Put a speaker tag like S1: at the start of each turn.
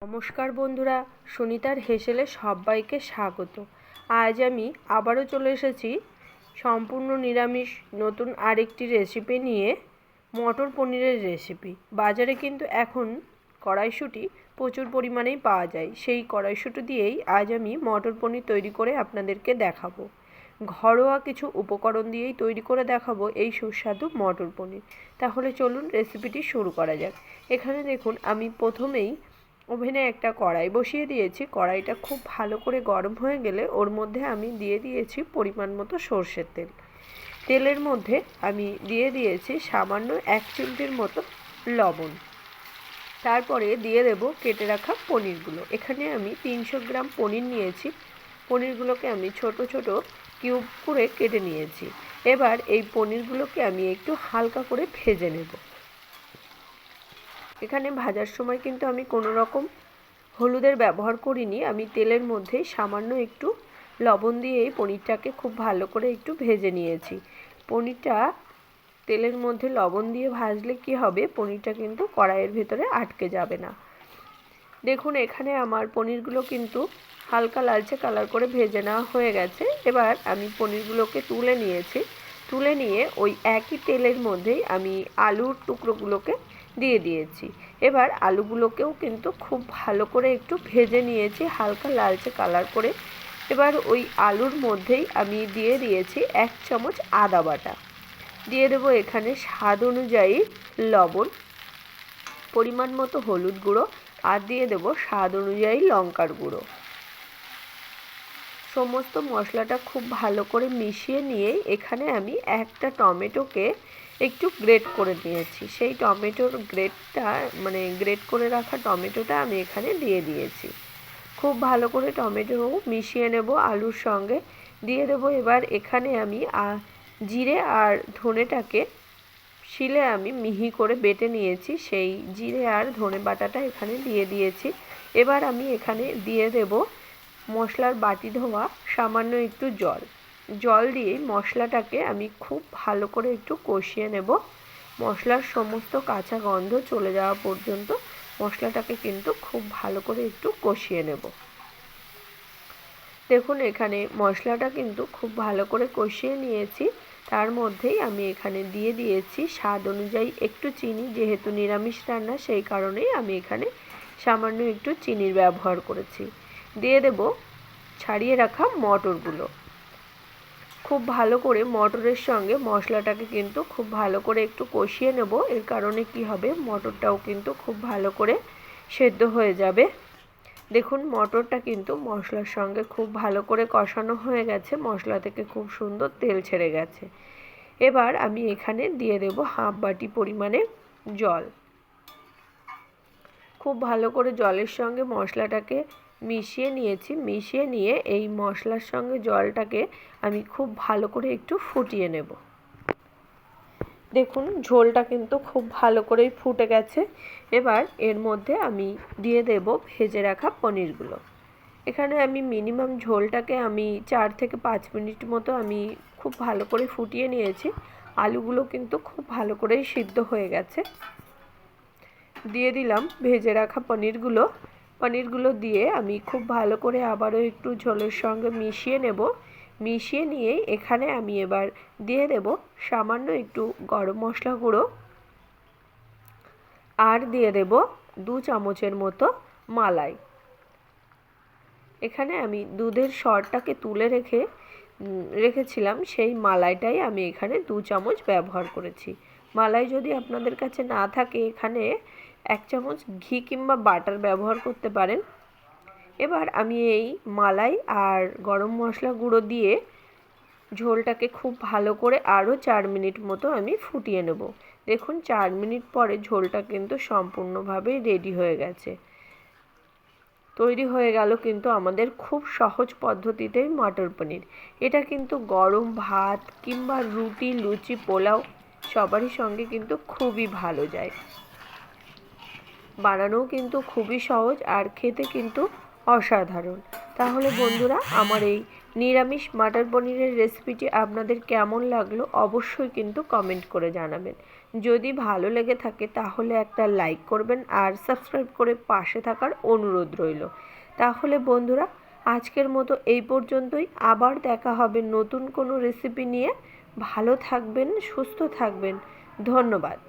S1: নমস্কার বন্ধুরা, সুনিতার হেসেলে সবাইকে স্বাগত। আজ আমি আবারও চলে এসেছি সম্পূর্ণ নিরামিষ নতুন আরেকটি রেসিপি নিয়ে, মটর পনিরের রেসিপি। বাজারে কিন্তু এখন কড়াইশুঁটি প্রচুর পরিমাণেই পাওয়া যায়। সেই কড়াইশুঁটি দিয়েই আজ আমি মটর পনির তৈরি করে আপনাদেরকে দেখাবো। ঘরোয়া কিছু উপকরণ দিয়েই তৈরি করে দেখাবো এই সুস্বাদু মটর পনির। তাহলে চলুন রেসিপিটি শুরু করা যাক। এখানে দেখুন আমি প্রথমেই ওভেনে একটা কড়াই বসিয়ে দিয়েছি। কড়াইটা খুব ভালো করে গরম হয়ে গেলে ওর মধ্যে আমি দিয়ে দিয়েছি পরিমাণ মতো সর্ষের তেল। তেলের মধ্যে আমি দিয়ে দিয়েছি সামান্য 1 চিমটির মতো লবণ। তারপরে দিয়ে দেব কেটে রাখা পনিরগুলো। এখানে আমি 300 গ্রাম পনির নিয়েছি। পনিরগুলোকে আমি ছোট ছোট কিউব করে কেটে নিয়েছি। এবার এই পনিরগুলোকে আমি একটু হালকা করে ভেজে নেব। এখানে ভাজার সময় কিন্তু আমি কোনো রকম হলুদের ব্যবহার করিনি। আমি তেলের মধ্যে সামান্য একটু লবণ দিয়ে পনিরটাকে খুব ভালো করে একটু ভেজে নিয়েছি। পনিরটা তেলের মধ্যে লবণ দিয়ে ভাজলে কি হবে, পনিরটা কিন্তু কড়াইয়ের ভেতরে আটকে যাবে না। দেখুন এখানে আমার পনিরগুলো কিন্তু হালকা লালচে কালার করে ভেজে নেওয়া হয়ে গেছে। এবার আমি পনিরগুলোকে তুলে নিয়েছি। তুলে নিয়ে ওই একই তেলের মধ্যেই আমি আলুর টুকরোগুলোকে দিয়ে দিয়েছি। এবার আলুগুলোকেও কিন্তু খুব ভালো করে একটু ভেজে নিয়েছি হালকা লালচে কালার করে। এবার ওই আলুর মধ্যেই আমি দিয়ে দিয়েছি 1 চামচ আদা বাটা। দিয়ে দেবো এখানে স্বাদ অনুযায়ী লবণ, পরিমাণ মতো হলুদ গুঁড়ো, আর দিয়ে দেবো স্বাদ অনুযায়ী লঙ্কার গুঁড়ো। সমস্ত মশলাটা খুব ভালো করে মিশিয়ে নিয়ে এখানে আমি একটা টমেটোকে একটু গ্রেট করে নিয়েছি। সেই টমেটোর গ্রেট করে রাখা টমেটোটা আমি এখানে দিয়ে দিয়েছি। খুব ভালো করে টমেটো মিশিয়ে নেব আলুর সঙ্গে। দিয়ে দেব এবার এখানে আমি জিরে আর ধনেটাকে শিলে আমি মিহি করে বেটে নিয়েছি। সেই জিরে আর ধনে বাটাটা এখানে দিয়ে দিয়েছি। এবার আমি এখানে দিয়ে দেব মশলার বাটি ধোয়া সামান্য একটু জল দিয়ে মশলাটাকে আমি খুব ভালো করে একটু কষিয়ে নেব। মশলার সমস্ত কাঁচা গন্ধ চলে যাওয়া পর্যন্ত মশলাটাকে কিন্তু খুব ভালো করে একটু কষিয়ে নেব। দেখুন এখানে মশলাটা কিন্তু খুব ভালো করে কষিয়ে নিয়েছি। তার মধ্যেই আমি এখানে দিয়ে দিয়েছি স্বাদ অনুযায়ী একটু চিনি। যেহেতু নিরামিষ রান্না সেই কারণেই আমি এখানে সামান্য একটু চিনির ব্যবহার করেছি। দিয়ে দেব ছাড়িয়ে রাখা মটরগুলো। খুব ভালো করে মটরের সঙ্গে মশলাটাকে কিন্তু খুব ভালো করে একটু কষিয়ে নেব। এর কারণে কি হবে, মটরটাও কিন্তু খুব ভালো করে সেদ্ধ হয়ে যাবে। দেখুন মটরটা কিন্তু মশলার সঙ্গে খুব ভালো করে কষানো হয়ে গেছে। মশলা থেকে খুব সুন্দর তেল ছেড়ে গেছে। এবার আমি এখানে দিয়ে দেব হাফ বাটি পরিমাণে জল। খুব ভালো করে জলের সঙ্গে মশলাটাকে মিশিয়ে নিয়েছি। মিশিয়ে নিয়ে এই মশলার সঙ্গে জলটাকে আমি খুব ভালো করে একটু ফুটিয়ে নেব। দেখুন ঝোলটা কিন্তু খুব ভালো করেই ফুটে গেছে। এবার এর মধ্যে আমি দিয়ে দেব ভেজে রাখা পনিরগুলো। এখানে আমি মিনিমাম ঝোলটাকে আমি 4 থেকে 5 মিনিট মতো আমি খুব ভালো করে ফুটিয়ে নিয়েছি। আলুগুলো কিন্তু খুব ভালো করেই সিদ্ধ হয়ে গেছে। দিয়ে দিলাম ভেজে রাখা পনিরগুলো দিয়ে আমি খুব ভালো করে আবারও একটু ঝোলের সঙ্গে মিশিয়ে নেব। মিশিয়ে নিয়ে এখানে আমি এবার দিয়ে দেব সামান্য একটু গরম মশলা গুঁড়ো, আর দিয়ে দেব 2 চামচের মতো মালাই। এখানে আমি দুধের সরটাকে তুলে রেখেছিলাম, সেই মালাইটাই আমি এখানে 2 চামচ ব্যবহার করেছি। মালাই যদি আপনাদের কাছে না থাকে এখানে 1 চামচ ঘি কিংবা বাটার ব্যবহার করতে পারেন। এবার আমি এই মালাই আর গরম মশলা গুঁড়ো দিয়ে ঝোলটাকে খুব ভালো করে আরও 4 মিনিট মতো আমি ফুটিয়ে নেব। দেখুন 4 মিনিট পরে ঝোলটা কিন্তু সম্পূর্ণভাবে রেডি হয়ে গেছে। তৈরি হয়ে গেল কিন্তু আমাদের খুব সহজ পদ্ধতিতে মটর পনির। এটা কিন্তু গরম ভাত কিংবা রুটি, লুচি, পোলাও সবারই সঙ্গে কিন্তু খুবই ভালো যায়। বানানোও কিন্তু খুবই সহজ আর খেতে কিন্তু অসাধারণ। তাহলে বন্ধুরা আমার এই নিরামিষ মটর পনিরের রেসিপিটি আপনাদের কেমন লাগলো অবশ্যই কিন্তু কমেন্ট করে জানাবেন। যদি ভালো লেগে থাকে তাহলে একটা লাইক করবেন আর সাবস্ক্রাইব করে পাশে থাকার অনুরোধ রইল। তাহলে বন্ধুরা, আজকের মতো এই পর্যন্তই। আবার দেখা হবে নতুন কোনো রেসিপি নিয়ে। ভালো থাকবেন, সুস্থ থাকবেন। ধন্যবাদ।